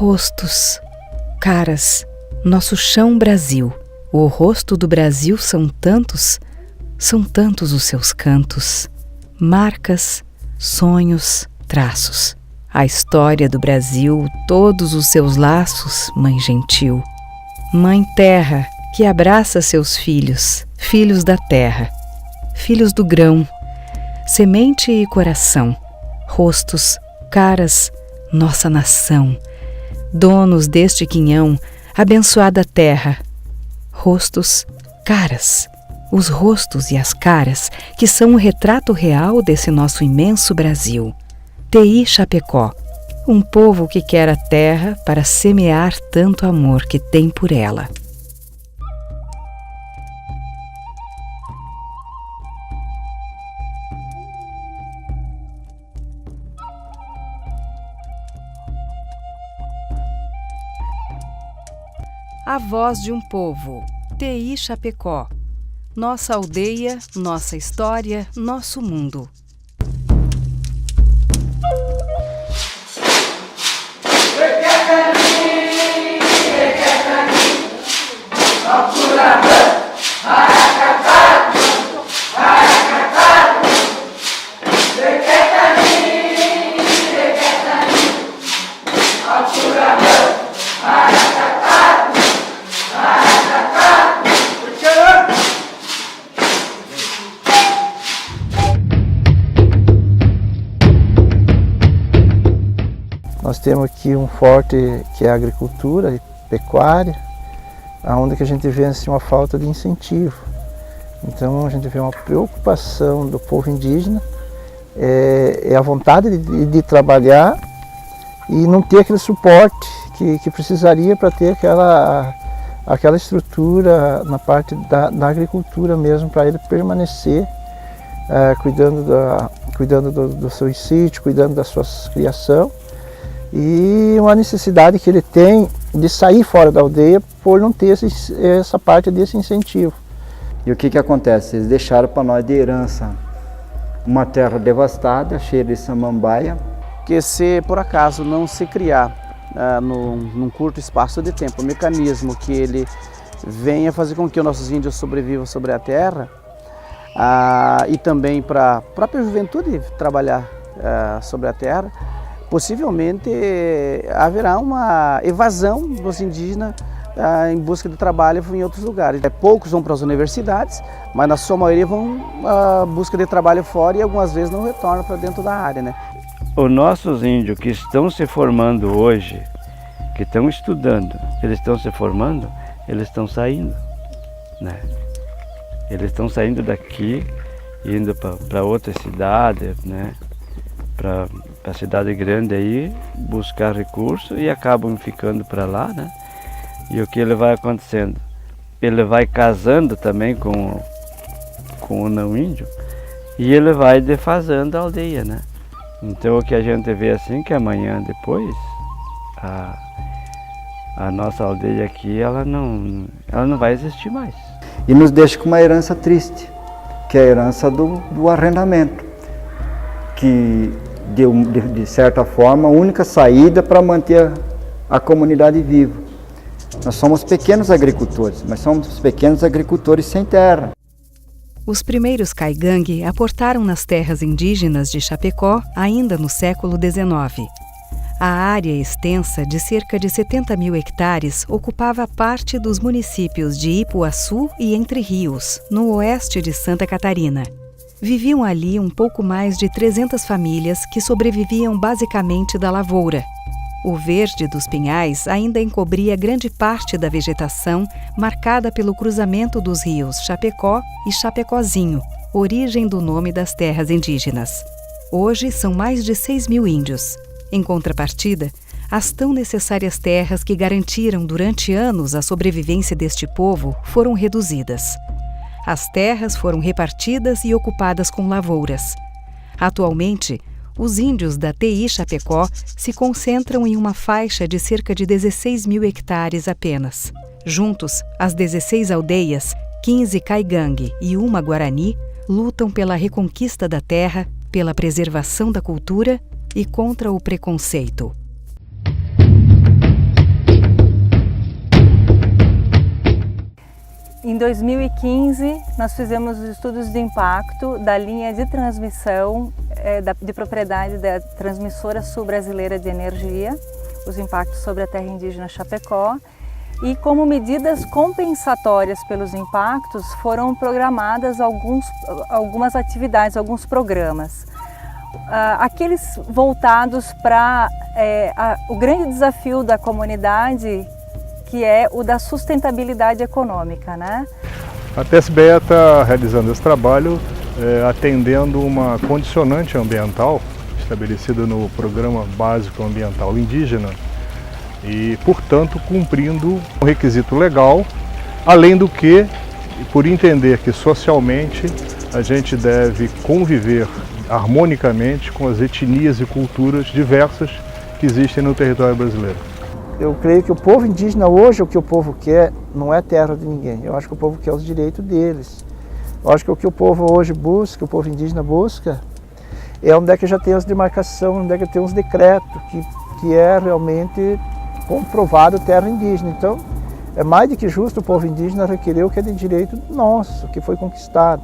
Rostos, caras, nosso chão Brasil. O rosto do Brasil são tantos os seus cantos, marcas, sonhos, traços. A história do Brasil, todos os seus laços, mãe gentil. Mãe terra, que abraça seus filhos, filhos da terra, filhos do grão, semente e coração. Rostos, caras, nossa nação, donos deste quinhão, abençoada terra. Rostos, caras, os rostos e as caras que são o retrato real desse nosso imenso Brasil. TI Chapecó, um povo que quer a terra para semear tanto amor que tem por ela. A voz de um povo, TI Chapecó. Nossa aldeia, nossa história, nosso mundo. Nós temos aqui um forte que é a agricultura e pecuária, onde que a gente vê assim, uma falta de incentivo. Então a gente vê uma preocupação do povo indígena, é a vontade de trabalhar e não ter aquele suporte que precisaria para ter aquela estrutura na parte da agricultura mesmo, para ele permanecer cuidando do seu sítio, cuidando da sua criação. E uma necessidade que ele tem de sair fora da aldeia por não ter essa parte desse incentivo. E o que acontece? Eles deixaram para nós de herança uma terra devastada, cheia de samambaia. Que se por acaso não se criar num curto espaço de tempo um mecanismo que ele venha fazer com que os nossos índios sobrevivam sobre a terra, e também para a própria juventude trabalhar sobre a terra, possivelmente haverá uma evasão dos indígenas em busca de trabalho em outros lugares. Poucos vão para as universidades, mas na sua maioria vão à busca de trabalho fora e algumas vezes não retornam para dentro da área, né? Os nossos índios que estão se formando hoje, que estão estudando, eles estão se formando, eles estão saindo, né? Eles estão saindo daqui, indo para outra cidade, né? Para a cidade grande aí, buscar recursos e acabam ficando para lá, né? E o que ele vai acontecendo? Ele vai casando também com o não índio e ele vai defasando a aldeia, né? Então o que a gente vê assim, que amanhã depois, a nossa aldeia aqui, ela não vai existir mais. E nos deixa com uma herança triste, que é a herança do arrendamento, que de certa forma, a única saída para manter a comunidade viva. Nós somos pequenos agricultores, mas somos pequenos agricultores sem terra. Os primeiros caigangue aportaram nas terras indígenas de Chapecó ainda no século XIX. A área extensa de cerca de 70 mil hectares ocupava parte dos municípios de Ipuaçu e Entre Rios, no oeste de Santa Catarina. Viviam ali um pouco mais de 300 famílias que sobreviviam basicamente da lavoura. O verde dos pinhais ainda encobria grande parte da vegetação, marcada pelo cruzamento dos rios Chapecó e Chapecózinho, origem do nome das terras indígenas. Hoje são mais de 6 mil índios. Em contrapartida, as tão necessárias terras que garantiram durante anos a sobrevivência deste povo foram reduzidas. As terras foram repartidas e ocupadas com lavouras. Atualmente, os índios da TI Chapecó se concentram em uma faixa de cerca de 16 mil hectares apenas. Juntos, as 16 aldeias, 15 caigangue e uma guarani, lutam pela reconquista da terra, pela preservação da cultura e contra o preconceito. Em 2015, nós fizemos os estudos de impacto da linha de transmissão de propriedade da Transmissora Sul-Brasileira de Energia, os impactos sobre a terra indígena Chapecó, e como medidas compensatórias pelos impactos foram programadas algumas atividades, alguns programas. Aqueles voltados para o grande desafio da comunidade, que é o da sustentabilidade econômica, né? A TSBE está realizando esse trabalho atendendo uma condicionante ambiental estabelecida no Programa Básico Ambiental Indígena e, portanto, cumprindo um requisito legal, além do que, por entender que socialmente a gente deve conviver harmonicamente com as etnias e culturas diversas que existem no território brasileiro. Eu creio que o povo indígena hoje, o que o povo quer não é terra de ninguém. Eu acho que o povo quer os direitos deles. Eu acho que o que o povo hoje busca, o povo indígena busca, é onde é que já tem as demarcações, onde é que tem os decretos, que é realmente comprovado terra indígena. Então, é mais do que justo o povo indígena requerer o que é de direito nosso, que foi conquistado.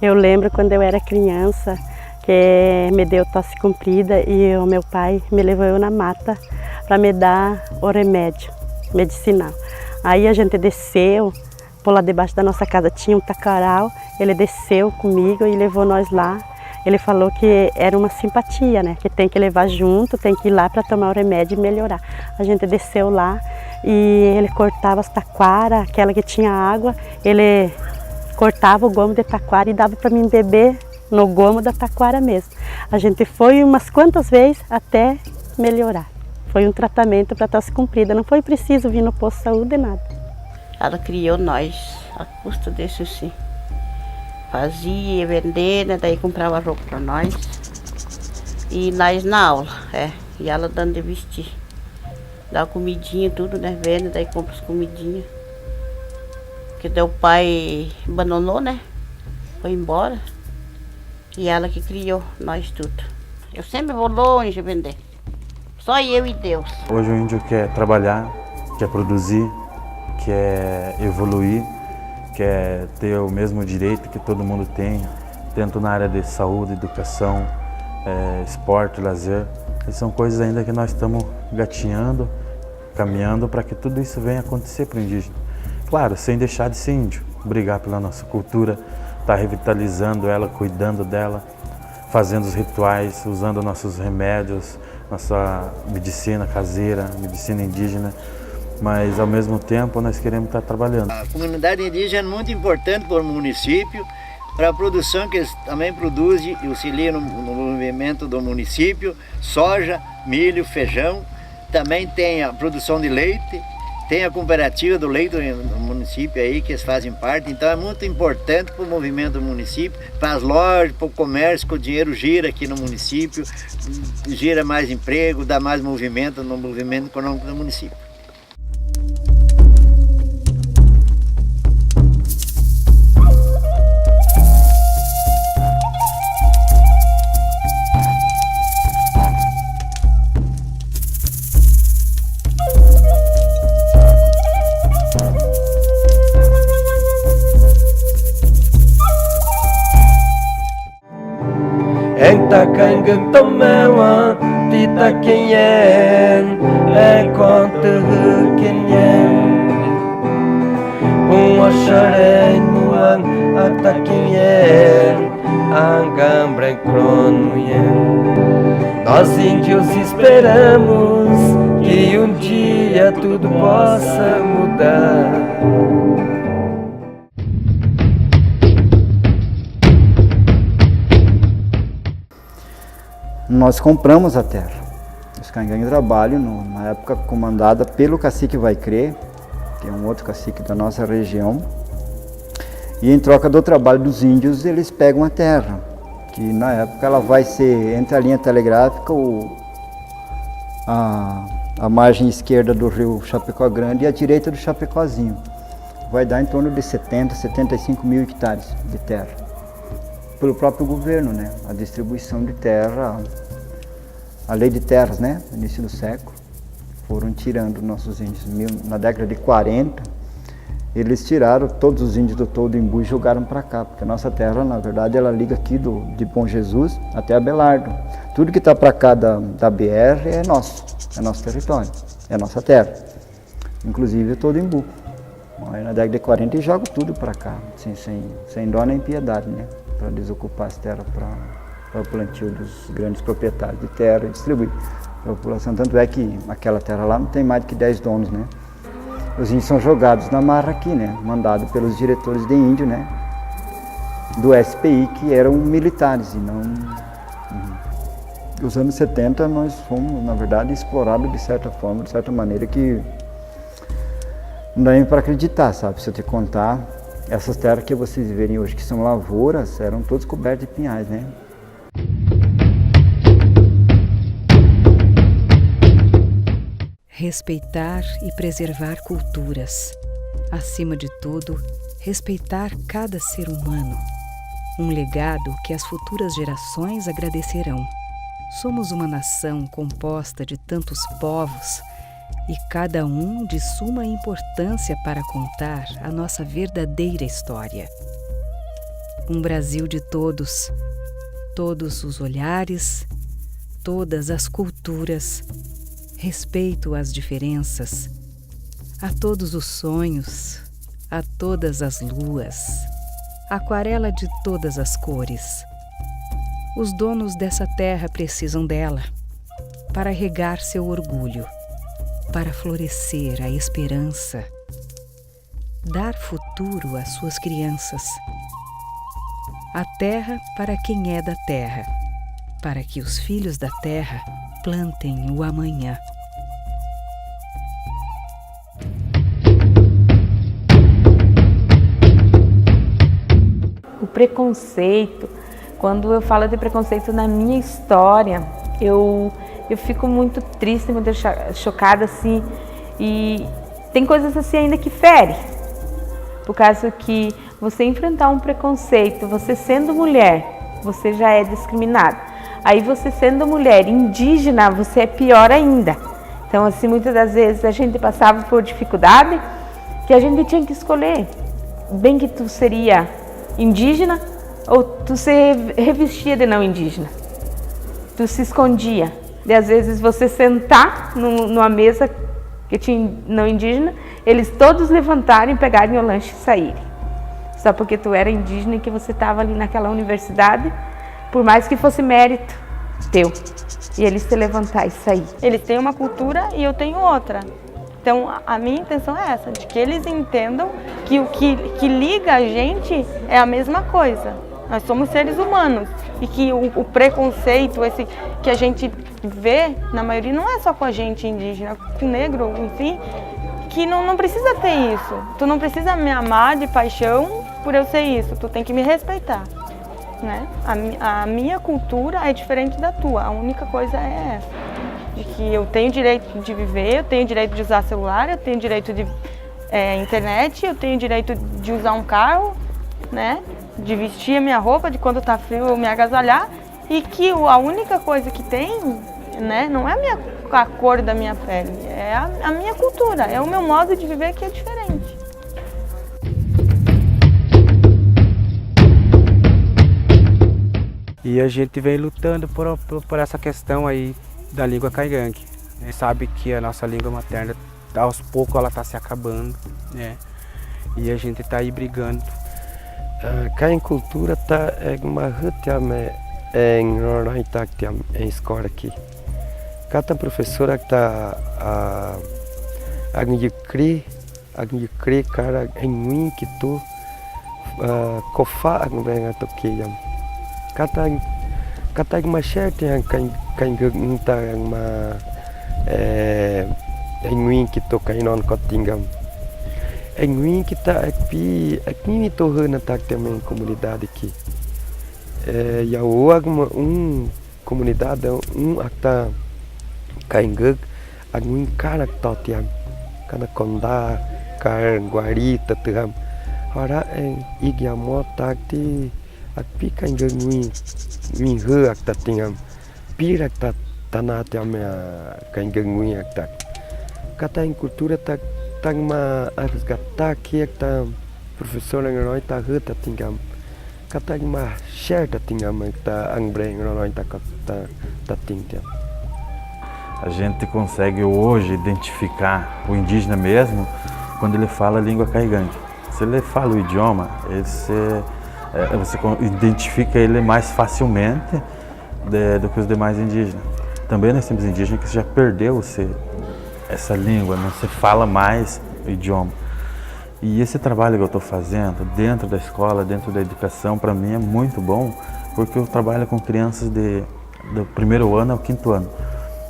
Eu lembro quando eu era criança, que me deu tosse comprida e o meu pai me levou na mata para me dar o remédio medicinal. Aí a gente desceu, por lá debaixo da nossa casa tinha um taquaral, ele desceu comigo e levou nós lá. Ele falou que era uma simpatia, né? Que tem que levar junto, tem que ir lá para tomar o remédio e melhorar. A gente desceu lá e ele cortava as taquaras, aquela que tinha água, ele cortava o gomo de taquara e dava para mim beber no gomo da taquara mesmo. A gente foi umas quantas vezes até melhorar. Foi um tratamento para tosse comprida, não foi preciso vir no posto de saúde, nada. Ela criou nós, a custa disso sim. Fazia, vender, né? Daí comprava roupa para nós. E nós na aula, e ela dando de vestir. Dá comidinha, tudo, né? Vende, daí compra as comidinhas. Porque daí o pai abandonou, né? Foi embora. E ela que criou nós tudo. Eu sempre vou longe vender. Só eu e Deus. Hoje o índio quer trabalhar, quer produzir, quer evoluir, quer ter o mesmo direito que todo mundo tem, tanto na área de saúde, educação, esporte, lazer. E são coisas ainda que nós estamos gatinhando, caminhando para que tudo isso venha acontecer para o indígena. Claro, sem deixar de ser índio, brigar pela nossa cultura, estar revitalizando ela, cuidando dela, fazendo os rituais, usando nossos remédios, nossa medicina caseira, medicina indígena, mas ao mesmo tempo nós queremos estar trabalhando. A comunidade indígena é muito importante para o município, para a produção que eles também produzem e auxiliam no movimento do município, soja, milho, feijão, também tem a produção de leite, tem a cooperativa do leite no município aí, que eles fazem parte, então é muito importante para o movimento do município, para as lojas, para o comércio, que o dinheiro gira aqui no município, gira mais emprego, dá mais movimento no movimento econômico do município. Ta canh gừng tôm mewa ti ta kenyen con từ hư kenyen sharen muang ta kenyen angam brancron muyen. Nós índios esperamos que dia tudo possa mudar. Nós compramos a terra. Os Caingangue trabalham na época comandada pelo cacique Vai Crer, que é um outro cacique da nossa região. E em troca do trabalho dos índios, eles pegam a terra, que na época ela vai ser entre a linha telegráfica, a margem esquerda do rio Chapecó Grande e a direita do Chapecózinho. Vai dar em torno de 70, 75 mil hectares de terra. Pelo próprio governo, né? A distribuição de terra, a lei de terras, né? No início do século, foram tirando nossos índios. Na década de 40, eles tiraram todos os índios do Todo Imbu e jogaram para cá, porque a nossa terra, na verdade, ela liga aqui de Bom Jesus até Abelardo. Tudo que está para cá da BR é nosso território, é nossa terra, inclusive o Todo Imbu. Aí na década de 40 eles jogam tudo para cá, sem dó nem piedade, né? Para desocupar as terras para o plantio dos grandes proprietários de terra e distribuir para a população. Tanto é que aquela terra lá não tem mais do que 10 donos, né? Os índios são jogados na marra aqui, né? Mandado pelos diretores de índio, né? Do SPI, que eram militares e não... Nos anos 70 nós fomos, na verdade, explorados de certa forma, de certa maneira que não dá nem para acreditar, sabe? Se eu te contar, essas terras que vocês verem hoje que são lavouras, eram todas cobertas de pinhais, né? Respeitar e preservar culturas. Acima de tudo, respeitar cada ser humano. Um legado que as futuras gerações agradecerão. Somos uma nação composta de tantos povos e cada um de suma importância para contar a nossa verdadeira história. Um Brasil de todos, todos os olhares, todas as culturas, respeito às diferenças, a todos os sonhos, a todas as luas, aquarela de todas as cores. Os donos dessa terra precisam dela para regar seu orgulho, para florescer a esperança, dar futuro às suas crianças. A terra para quem é da terra, para que os filhos da terra plantem o amanhã. O preconceito, quando eu falo de preconceito na minha história, eu fico muito triste, muito chocada, assim, e tem coisas assim ainda que ferem, por causa que você enfrentar um preconceito, você sendo mulher, você já é discriminada. Aí você sendo mulher indígena, você é pior ainda. Então, assim, muitas das vezes a gente passava por dificuldade que a gente tinha que escolher. Bem que tu seria indígena ou tu se revestia de não indígena. Tu se escondia. E às vezes você sentar numa mesa que tinha não indígena, eles todos levantarem, pegarem o lanche e saírem. Só porque tu era indígena e que você estava ali naquela universidade, por mais que fosse mérito teu, e eles se levantar e sair. Eles têm uma cultura e eu tenho outra. Então a minha intenção é essa, de que eles entendam que o que liga a gente é a mesma coisa. Nós somos seres humanos e que o preconceito, esse que a gente vê, na maioria, não é só com a gente indígena, com negro, enfim, que não precisa ter isso. Tu não precisa me amar de paixão por eu ser isso, tu tem que me respeitar. Né? A minha cultura é diferente da tua, a única coisa é essa, de que eu tenho direito de viver, eu tenho direito de usar celular, eu tenho direito de internet, eu tenho direito de usar um carro, né? De vestir a minha roupa, de quando tá frio eu me agasalhar, e que a única coisa que tem, né, não é a cor da minha pele, é a minha cultura, é o meu modo de viver que é diferente. E a gente vem lutando por essa questão aí da língua caigangue. A gente sabe que a nossa língua materna, aos poucos, ela está se acabando, né? E a gente está aí brigando. Kain cultura tá uma rutiame em Roraima em escola aqui. Cada professora tá agnikri cara em win que tu kofa agbenga tokiam. Kata uma certa kain tá uma em win que to kainon kotingam. Em kita aqui to na tak também comunidade aqui. Ya alguma comunidade acta kaingag agwin cara totiam kana konda kar guarita tuham. Ora igyamo takti akpi kaingag win acta tingam. Pira acta tanatiam kaingag win acta. Kata em cultura tá uma a resgatar que tá professor em nós tá reta tingam. Kata uma certa tingam tá angbre em nós tá tingam. A gente consegue hoje identificar o indígena mesmo quando ele fala a língua caigangue. Se ele fala o idioma, você identifica ele mais facilmente do que os demais indígenas. Também nós temos indígenas que já perdeu essa língua, não se fala mais o idioma. E esse trabalho que eu estou fazendo dentro da escola, dentro da educação, para mim é muito bom, porque eu trabalho com crianças do primeiro ano ao quinto ano.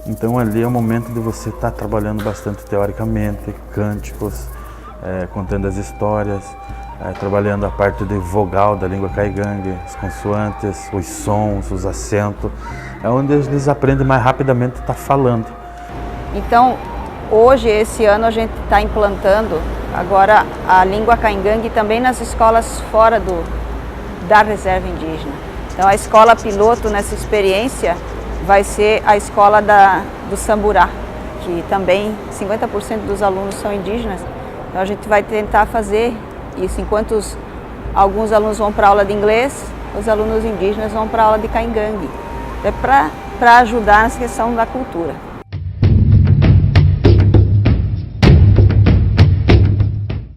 Então ali é o momento de você estar trabalhando bastante teoricamente, cânticos, contando as histórias, trabalhando a parte de vogal da língua caigangue, as consoantes, os sons, os acentos, é onde eles aprendem mais rapidamente a estar falando. Então, hoje, esse ano, a gente está implantando agora a língua caigangue também nas escolas fora da reserva indígena. Então, a escola piloto nessa experiência vai ser a escola do Samburá, que também 50% dos alunos são indígenas. Então a gente vai tentar fazer isso, enquanto alguns alunos vão para a aula de inglês, os alunos indígenas vão para a aula de caigangue. É para ajudar nessa questão da cultura.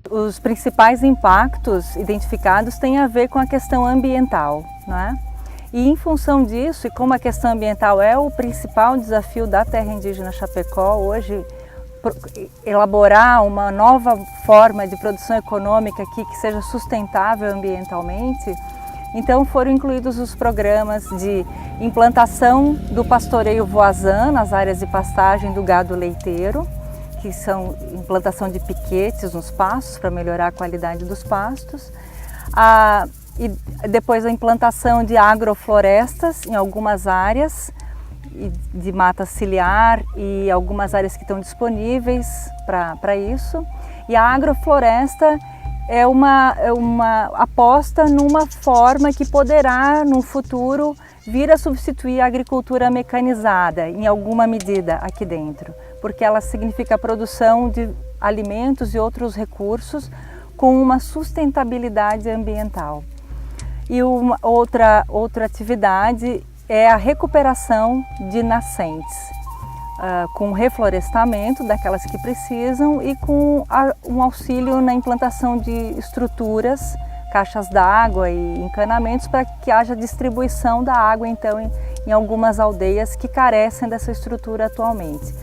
Os principais impactos identificados têm a ver com a questão ambiental, não é? E em função disso, e como a questão ambiental é o principal desafio da terra indígena Chapecó hoje, elaborar uma nova forma de produção econômica aqui que seja sustentável ambientalmente, então foram incluídos os programas de implantação do pastoreio voazã nas áreas de pastagem do gado leiteiro, que são implantação de piquetes nos pastos para melhorar a qualidade dos pastos, e depois a implantação de agroflorestas em algumas áreas de mata ciliar e algumas áreas que estão disponíveis para isso. E a agrofloresta é uma aposta numa forma que poderá, no futuro, vir a substituir a agricultura mecanizada em alguma medida aqui dentro, porque ela significa a produção de alimentos e outros recursos com uma sustentabilidade ambiental. E uma outra atividade é a recuperação de nascentes, com reflorestamento daquelas que precisam e com um auxílio na implantação de estruturas, caixas d'água e encanamentos para que haja distribuição da água então em algumas aldeias que carecem dessa estrutura atualmente.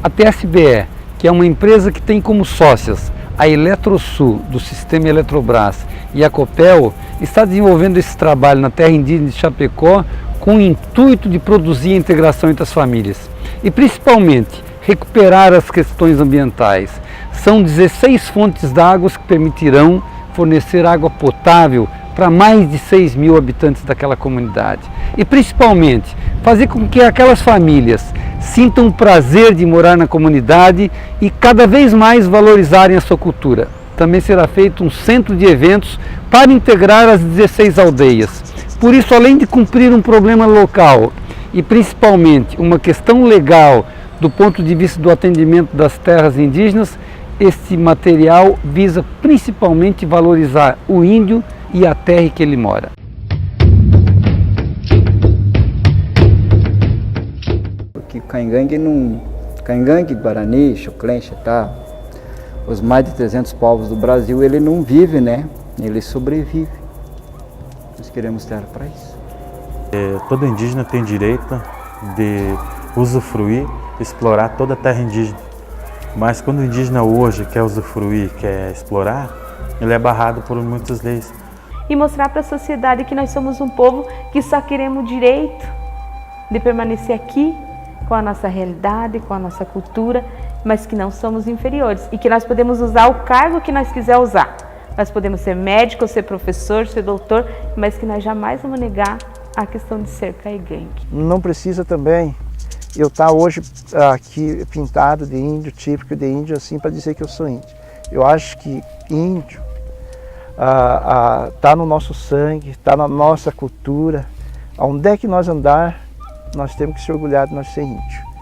A TSBE, que é uma empresa que tem como sócias a Eletrosul, do sistema Eletrobras, e a Copel, está desenvolvendo esse trabalho na terra indígena de Chapecó com o intuito de produzir a integração entre as famílias e principalmente recuperar as questões ambientais. São 16 fontes d'água que permitirão fornecer água potável para mais de 6 mil habitantes daquela comunidade e principalmente fazer com que aquelas famílias sintam o prazer de morar na comunidade e cada vez mais valorizarem a sua cultura. Também será feito um centro de eventos para integrar as 16 aldeias. Por isso, além de cumprir um problema local e principalmente uma questão legal do ponto de vista do atendimento das terras indígenas, este material visa principalmente valorizar o índio e a terra em que ele mora. Porque Caigangue, Guarani, Xuclém, Xetá, os mais de 300 povos do Brasil, ele não vive, né? Ele sobrevive. Nós queremos terra para isso. Todo indígena tem direito de usufruir, explorar toda a terra indígena. Mas quando o indígena hoje quer usufruir, quer explorar, ele é barrado por muitas leis. E mostrar para a sociedade que nós somos um povo que só queremos o direito de permanecer aqui com a nossa realidade, com a nossa cultura, mas que não somos inferiores e que nós podemos usar o cargo que nós quiser usar. Nós podemos ser médico, ser professor, ser doutor, mas que nós jamais vamos negar a questão de ser caigangue. Não precisa também eu estar hoje aqui pintado de índio, típico de índio, assim, para dizer que eu sou índio. Eu acho que índio está no nosso sangue, está na nossa cultura. Onde é que nós andar, nós temos que se orgulhar de nós ser índio.